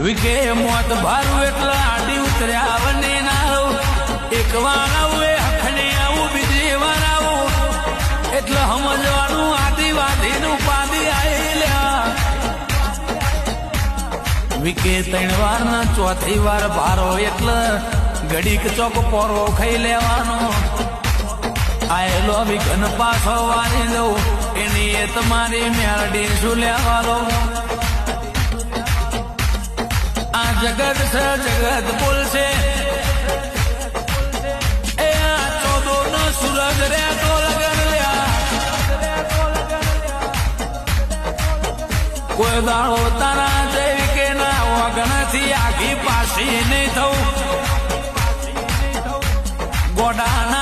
વિકે મોત ભારું એટલે આડી ઉતર્યા વને ના આવું એક વાર આવું એ હખને આવું બીજી વાર આવું એટલે સમજવાનું આદિવાદીનું પાદી આયેલા વિકે 3 વાર ના ચોથી વાર ભારો એટલે ઘડીક ચોક પોરો ખાઈ લેવાનો આયેલો વિઘન પાછો વારી દઉં એની એ તમારી મેરડી શું લેવાનો આ જગત છે જગત બોલશે એ આ 14 નો સૂરજ રે તો લગન લ્યા કોઈ દાડો તારા જેવી કે ના વગણથી આખી પાછી નહીં થવું ગોડાના